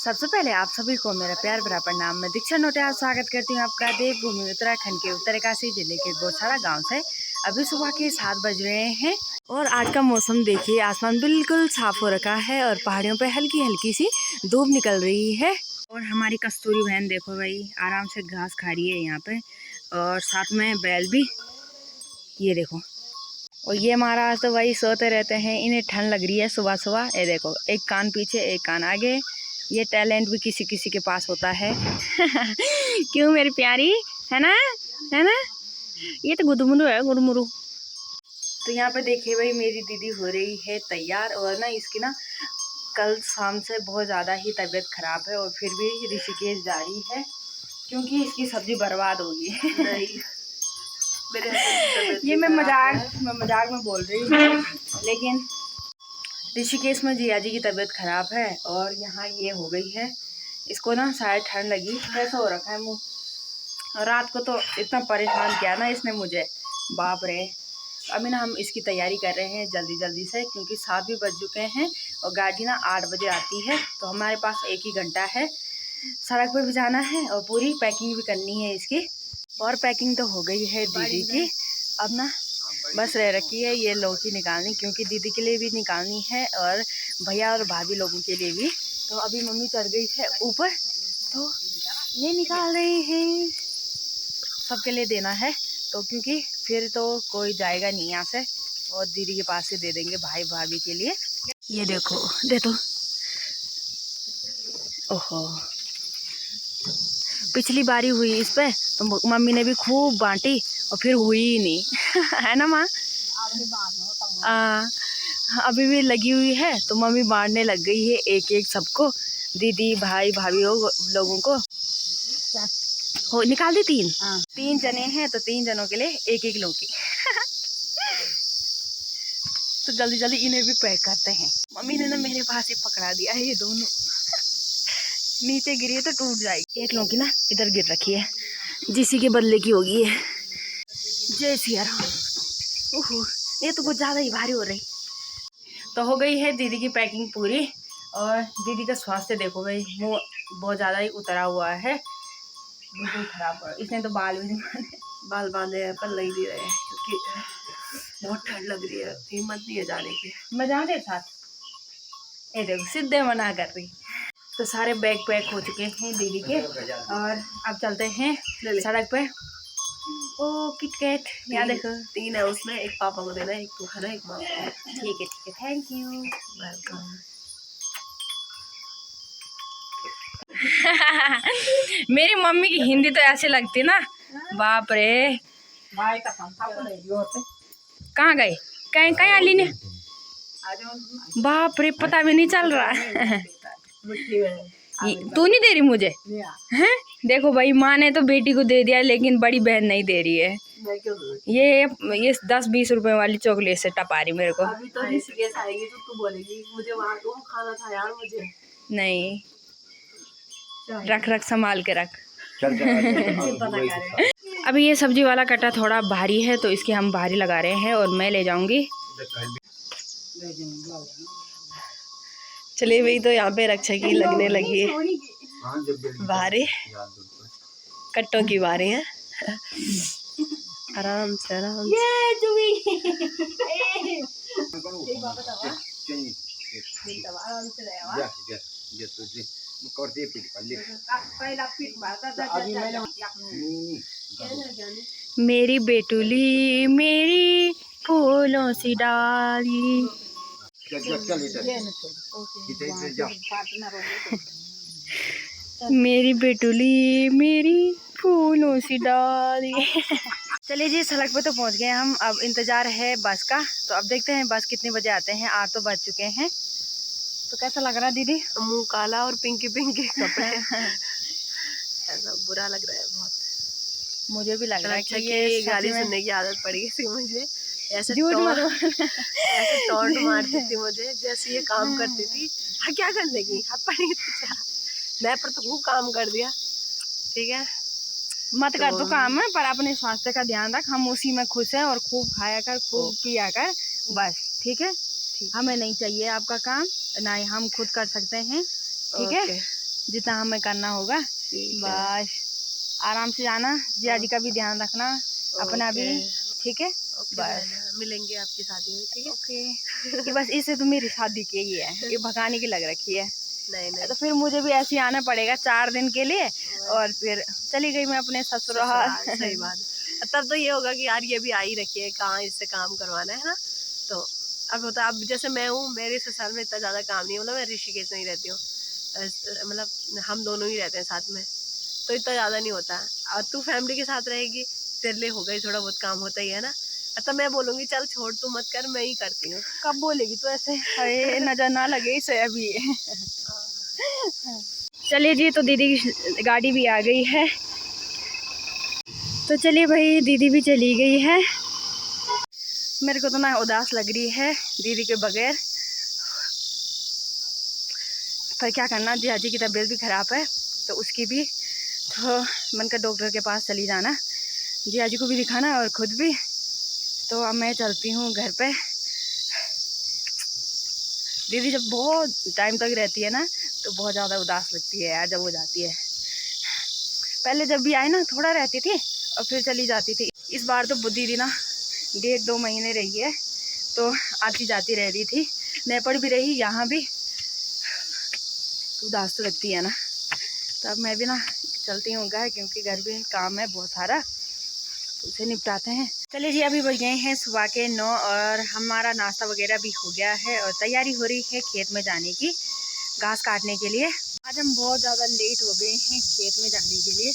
सबसे पहले आप सभी को मेरा प्यार भरा प्रणाम। मैं दीक्षा नोटियाल स्वागत करती हूँ आपका देवभूमि उत्तराखंड के उत्तरकाशी जिले के गौशाला गांव से। अभी सुबह के 7 बज रहे हैं और आज का मौसम देखिए, आसमान बिल्कुल साफ हो रखा है और पहाड़ियों पे हल्की हल्की सी धूप निकल रही है। और हमारी कस्तूरी बहन देखो भाई, आराम से घास खा रही है यहाँ पे, और साथ में बैल भी, ये देखो। और ये महाराज तो भाई सोते रहते हैं, इन्हें ठंड लग रही है सुबह सुबह। ये देखो, एक कान पीछे एक कान आगे। ये टैलेंट भी किसी किसी के पास होता है। क्यों मेरी प्यारी, है ना, है ना। ये तो गुदमुरु है, गुदमुरु। तो यहाँ पे देखिए भाई, मेरी दीदी हो रही है तैयार। और ना इसकी ना कल शाम से बहुत ज़्यादा ही तबीयत खराब है और फिर भी ऋषिकेश जा रही है क्योंकि इसकी सब्जी बर्बाद होगी। ये मैं मजाक में बोल रही हूँ, लेकिन ऋषिकेश में जिया जी की तबीयत खराब है और यहाँ ये हो गई है। इसको ना शायद ठंड लगी, कैसा हो रखा है मुँह। और रात को तो इतना परेशान किया ना इसने मुझे, बाप रे। अभी ना हम इसकी तैयारी कर रहे हैं जल्दी जल्दी से, क्योंकि 7 भी बज चुके हैं और गाड़ी ना 8 बजे आती है। तो हमारे पास 1 ही घंटा है, सड़क पे भी जाना है और पूरी पैकिंग भी करनी है इसकी। और पैकिंग तो हो गई है दीदी की, अब ना बस रह रखी है ये लौकी निकालनी, क्योंकि दीदी के लिए भी निकालनी है और भैया और भाभी लोगों के लिए भी। तो अभी मम्मी चढ़ गई है ऊपर, तो ये निकाल रही है, सबके लिए देना है। तो क्योंकि फिर तो कोई जाएगा नहीं यहाँ से, और दीदी के पास से दे देंगे भाई भाभी के लिए। ये देखो, दे तो, ओहो, पिछली बारी हुई इस पे तो मम्मी ने भी खूब बांटी और फिर हुई ही नहीं। है ना माँ। अभी भी लगी हुई है तो मम्मी बांटने लग गई है एक एक सबको, दीदी भाई भाभी लोगों को। हो निकाल दी 3 जने हैं तो 3 जनों के लिए एक एक लौकी। तो जल्दी जल्दी इन्हें भी पैक करते हैं। मम्मी ने ना मेरे पास ही पकड़ा दिया है, ये दोनों नीचे गिरी है तो टूट जाएगी। एक लौकी ना इधर गिर रखी है, जिसी के बदले की होगी है। जय सिया राम। ओहो, ये तो कुछ ज़्यादा ही भारी हो रही। तो हो गई है दीदी की पैकिंग पूरी। और दीदी का स्वास्थ्य देखो भाई, मुँह बहुत ज़्यादा ही उतरा हुआ है, बिल्कुल खराब हो। इसने तो बाल भी नहीं बाल बांधे हैं पर लग नहीं रहे हैं, क्योंकि बहुत ठंड लग रही है, हिम्मत नहीं है जाने की। मैं जाऊँ तेरे साथ? ये देखो, सीधे मना कर रही। तो सारे बैग पैक हो चुके हैं दीदी के, और अब चलते हैं सड़क पे। ओ किटकैट, यहाँ देखो 3 है उसमें, एक पापा को देना, एक तू खाना, एक माँ। ठीक है, थैंक यू, वेलकम। मेरी मम्मी की हिंदी तो ऐसे लगती ना, बाप रे। कहाँ गए, कहीं कहीं अली ने, बाप रे, पता भी नहीं चल रहा है। तू नहीं दे रही मुझे, हैं? देखो भाई, माँ ने तो बेटी को दे दिया लेकिन बड़ी बहन नहीं दे रही है। ये 10-20 रुपए वाली चॉकलेट से टपा रही मेरे को। अभी तो ऋषिकेश आएगी तो तू बोलेगी मुझे वहाँ को खाना था यार, मुझे नहीं। रख रख, संभाल के रख। अभी ये सब्जी वाला कट्टा थोड़ा भारी है तो इसके हम भारी लगा रहे हैं और मैं ले जाऊंगी। चलिए भाई, तो यहाँ पे रक्षा की लगने लगी है बारी, कट्टों की बारी है। आराम से आराम मेरी बेटुली मेरी फूलों सी डाली। मेरी बेटुली मेरी फूलों सी डाली। चलिए जी, सड़क पे तो पहुंच गए हम, अब इंतजार है बस का। तो अब देखते हैं बस कितने बजे आते हैं। 8 तो बज चुके हैं। तो कैसा लग रहा है दीदी? मुंह काला और पिंकी पिंकी कपड़े। ऐसा बुरा लग रहा है बहुत। मुझे भी लग रहा है कि ये गाली सुनने की आदत पड़ी थी मुझे। ऐसे टॉन्ट मारती थी मुझे, जैसे ये काम करती थी। हाँ, क्या कर लेगी, मैं पर तो खूब काम कर दिया। ठीक है, मत कर तो काम है, पर अपने स्वास्थ्य का ध्यान रख। हम उसी में खुश हैं और खूब खाया कर, खूब पिया कर, बस। ठीक है, हमें नहीं चाहिए आपका काम, ना ही हम खुद कर सकते हैं। ठीक है, जितना हमें करना होगा। बस आराम से जाना, जिया जी का भी ध्यान रखना, अपना भी, ठीक है। बस मिलेंगे आपकी शादी में, ठीक है। ओके। ये बस इससे तो मेरी शादी की ही है, ये भगाने की लग रखी है। नहीं तो फिर मुझे भी ऐसे ही आना पड़ेगा 4 दिन के लिए, और फिर चली गई मैं अपने ससुराल। सही बात है। तब तो ये होगा कि यार ये भी आई रखी है, कहाँ इससे काम करवाना है ना। तो अब होता, अब जैसे मैं हूँ, मेरे ससुराल में इतना ज़्यादा काम नहीं है, मतलब मैं ऋषिकेश में ही रहती हूँ, मतलब हम दोनों ही रहते हैं साथ में, तो इतना ज़्यादा नहीं होता है। और तू फैमिली के साथ रहेगी, तेरे लिए होगा ही, थोड़ा बहुत काम होता ही है ना। तो मैं बोलूँगी चल छोड़, तू मत कर, मैं ही करती हूँ। कब बोलेगी तो ऐसे, अरे नजर ना लगे इसे अभी। चलिए जी, तो दीदी की गाड़ी भी आ गई है, तो चलिए भाई, दीदी भी चली गई है। मेरे को तो ना उदास लग रही है दीदी के बगैर, पर क्या करना, जिया जी की तबीयत भी ख़राब है, तो उसकी भी, तो मन का डॉक्टर के पास चली जाना, जिया जी को भी दिखाना और ख़ुद भी। तो अब मैं चलती हूँ घर पे। दीदी जब बहुत टाइम तक रहती है ना, तो बहुत ज़्यादा उदास लगती है यार जब वो जाती है। पहले जब भी आए ना थोड़ा रहती थी और फिर चली जाती थी। इस बार तो दीदी ना 1.5-2 महीने रही है, तो आती जाती रह रही थी, नेपाल भी रही, यहाँ भी, उदास तो लगती है ना। तो अब मैं भी ना चलती हूँ घर, क्योंकि घर भी काम है बहुत सारा, तो उसे निपटाते हैं। चलिए जी, अभी बज गए हैं सुबह के 9 और हमारा नाश्ता वगैरह भी हो गया है और तैयारी हो रही है खेत में जाने की, घास काटने के लिए। आज हम बहुत ज़्यादा लेट हो गए हैं खेत में जाने के लिए,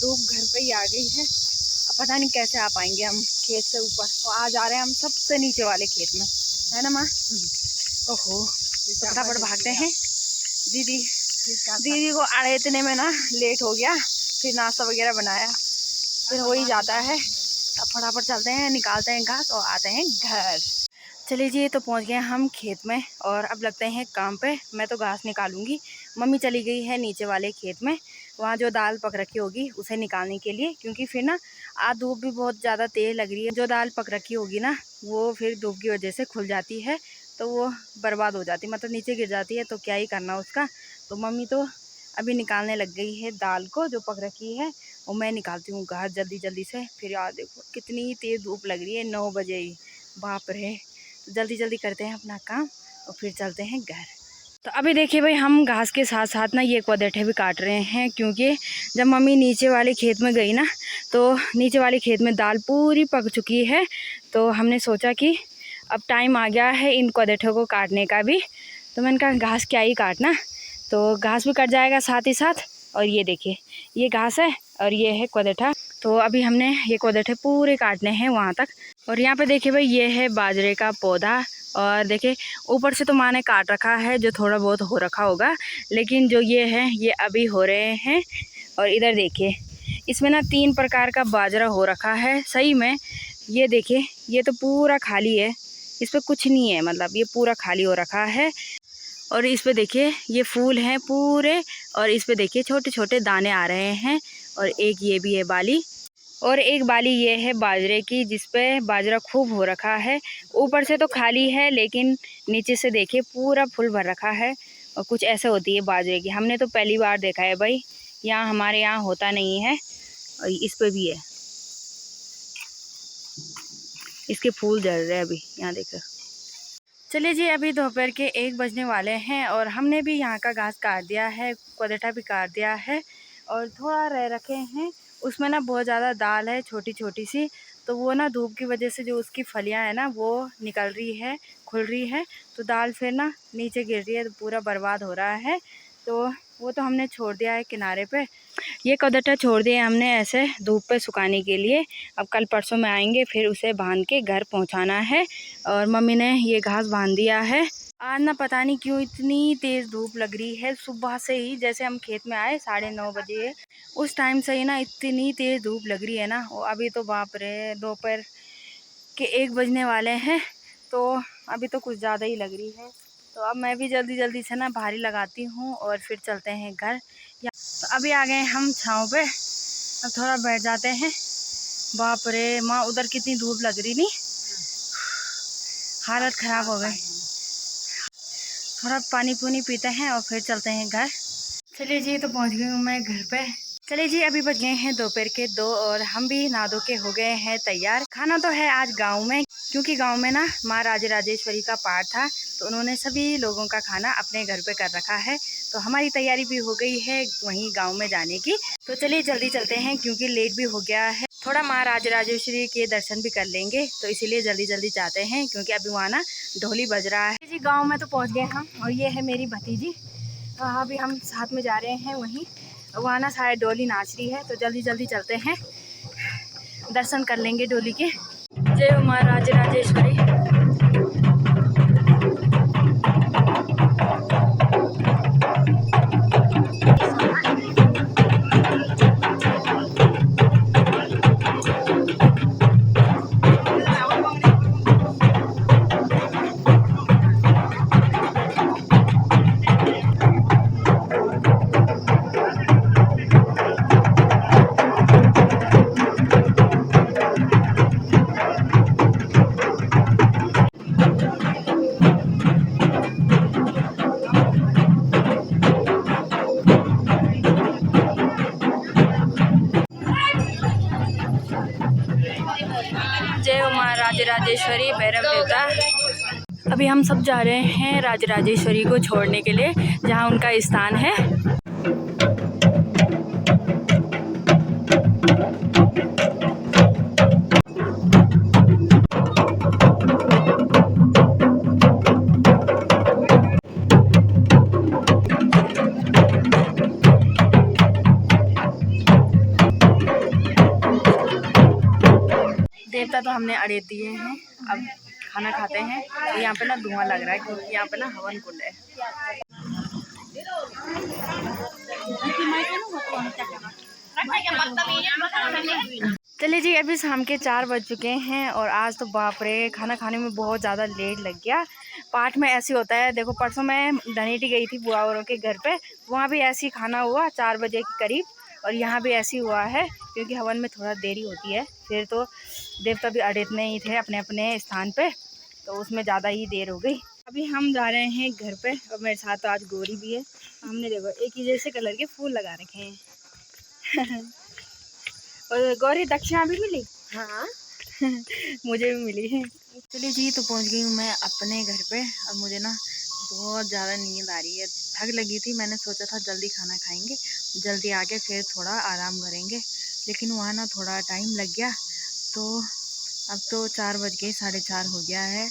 धूप घर पे ही आ गई है। अब पता नहीं कैसे आ पाएंगे हम खेत से ऊपर, और आज आ रहे हैं हम सबसे नीचे वाले खेत में, है ना माँ। ओहो, फटाफट भागते हैं। दीदी को आड़े इतने में ना लेट हो गया, फिर नाश्ता वगैरह बनाया, फिर हो ही जाता है। अब फटाफट चलते हैं, निकालते हैं घास और आते हैं घर। चलिए जी, तो पहुंच गए हम खेत में और अब लगते हैं काम पे। मैं तो घास निकालूंगी, मम्मी चली गई है नीचे वाले खेत में, वहाँ जो दाल पक रखी होगी उसे निकालने के लिए, क्योंकि फिर ना आज धूप भी बहुत ज़्यादा तेज़ लग रही है। जो दाल पक रखी होगी ना, वो फिर धूप की वजह से खुल जाती है, तो वो बर्बाद हो जाती है, मतलब नीचे गिर जाती है, तो क्या ही करना उसका। तो मम्मी तो अभी निकालने लग गई है दाल को जो पक रखी है, और मैं निकालती हूँ घास जल्दी जल्दी से। फिर यार देखो कितनी तेज़ धूप लग रही है, 9 बजे ही, बाप रे। तो जल्दी जल्दी करते हैं अपना काम और फिर चलते हैं घर। तो अभी देखिए भाई, हम घास के साथ साथ ना ये कोदेठे भी काट रहे हैं, क्योंकि जब मम्मी नीचे वाले खेत में गई ना, तो नीचे वाले खेत में दाल पूरी पक चुकी है, तो हमने सोचा कि अब टाइम आ गया है इन कोदेठों को काटने का भी। तो मैंने कहा घास क्या ही काटना, तो घास भी कट जाएगा साथ ही साथ। और ये देखिए, ये घास है और ये है कोदेठा, तो अभी हमने ये कोदेठे पूरे काटने हैं वहाँ तक। और यहाँ पे देखिए भाई, ये है बाजरे का पौधा, और देखिए ऊपर से तो माँ ने काट रखा है, जो थोड़ा बहुत हो रखा होगा, लेकिन जो ये है ये अभी हो रहे हैं। और इधर देखिए, इसमें ना 3 प्रकार का बाजरा हो रखा है सही में। ये देखिए, ये तो पूरा खाली है, इस पर कुछ नहीं है, मतलब ये पूरा खाली हो रखा है। और इस पे देखिए ये फूल हैं पूरे, और इस पे देखिए छोटे छोटे दाने आ रहे हैं। और एक ये भी है बाली, और एक बाली ये है बाजरे की, जिस पे बाजरा खूब हो रखा है। ऊपर से तो खाली है, लेकिन नीचे से देखिए पूरा फूल भर रखा है। और कुछ ऐसे होती है बाजरे की, हमने तो पहली बार देखा है भाई, यहाँ हमारे यहाँ होता नहीं है। और इस पे भी है, इसके फूल झड़ रहे हैं अभी, यहाँ देखो। चलिए जी, अभी दोपहर के 1 बजने वाले हैं और हमने भी यहाँ का घास काट दिया है, कोदेठा भी काट दिया है, और थोड़ा रह रखे हैं। उसमें ना बहुत ज़्यादा दाल है छोटी छोटी सी, तो वो ना धूप की वजह से जो उसकी फलियाँ हैं ना वो निकल रही है, खुल रही है, तो दाल फिर ना नीचे गिर रही है, तो पूरा बर्बाद हो रहा है। तो वो तो हमने छोड़ दिया है किनारे पे। ये कोदेठा छोड़ दिए हमने ऐसे धूप पे सुखाने के लिए। अब कल परसों में आएंगे, फिर उसे बांध के घर पहुंचाना है। और मम्मी ने ये घास बांध दिया है। आज ना पता नहीं क्यों इतनी तेज़ धूप लग रही है, सुबह से ही, जैसे हम खेत में आए 9:30 बजे, उस टाइम से ही ना इतनी तेज़ धूप लग रही है ना। और अभी तो बाप रे, दोपहर के 1 बजने वाले हैं, तो अभी तो कुछ ज़्यादा ही लग रही है। तो अब मैं भी जल्दी जल्दी से ना भारी लगाती हूँ और फिर चलते हैं घर। तो अभी आ गए हम छाँव पे, अब थोड़ा बैठ जाते हैं। बाप रे माँ, उधर कितनी धूप लग रही, नहीं, हालत ख़राब हो गई। थोड़ा पानी पुनी पीते हैं और फिर चलते हैं घर। चलिए जी, तो पहुंच गई हूँ मैं घर पे। चलिए जी, अभी बज गए हैं दोपहर के 2 और हम भी नहा धो के हो गए हैं तैयार। खाना तो है आज गांव में, क्योंकि गांव में ना माँ राजराजेश्वरी का पाठ था, तो उन्होंने सभी लोगों का खाना अपने घर पे कर रखा है। तो हमारी तैयारी भी हो गई है वहीं गाँव में जाने की। तो चलिए जल्दी चलते हैं, क्योंकि लेट भी हो गया है। थोड़ा माँ राजराजेश्वरी के दर्शन भी कर लेंगे, तो इसीलिए जल्दी जल्दी जाते हैं, क्योंकि अभी वहाँ ना ढोली बज रहा है जी। गाँव में तो पहुँच गए हम, और ये है मेरी भतीजी। अभी हम साथ में जा रहे हैं वहीं, वहाँ ना शायद डोली नाच रही है, तो जल्दी जल्दी चलते हैं, दर्शन कर लेंगे डोली के। जय माँ राजराजेश्वरी। जय माँ राजराजेश्वरी भैरव देवता। अभी हम सब जा रहे हैं राजराजेश्वरी को छोड़ने के लिए, जहाँ उनका स्थान है। देवता तो हमने अड़े दिए हैं, अब खाना खाते हैं। तो यहाँ पे ना धुआं लग रहा है, क्योंकि यहाँ पे ना हवन कुंड है। चलिए जी, अभी शाम के 4 बज चुके हैं, और आज तो बाप रे खाना खाने में बहुत ज़्यादा लेट लग गया। पाठ में ऐसे होता है, देखो परसों मैं धनेटी गई थी बुआ औरों के घर पे, वहाँ भी ऐसे ही खाना हुआ 4 बजे के करीब, और यहाँ भी ऐसे ही हुआ है, क्योंकि हवन में थोड़ा देरी होती है। फिर तो देवता भी अड़ेतने ही थे अपने अपने स्थान पे, तो उसमें ज़्यादा ही देर हो गई। अभी हम जा रहे हैं घर पे, और मेरे साथ तो आज गोरी भी है। हमने देखो एक ही जैसे कलर के फूल लगा रखे हैं। और गौरी दक्षिणा भी मिली? हाँ। मुझे भी मिली है। चलिए जी, तो पहुंच गई हूँ मैं अपने घर पे, और मुझे ना बहुत ज़्यादा नींद आ रही है, थक लगी थी। मैंने सोचा था जल्दी खाना खाएंगे, जल्दी आके फिर थोड़ा आराम करेंगे, लेकिन वहाँ ना थोड़ा टाइम लग गया। तो अब तो 4 बज गए, 4:30 हो गया है।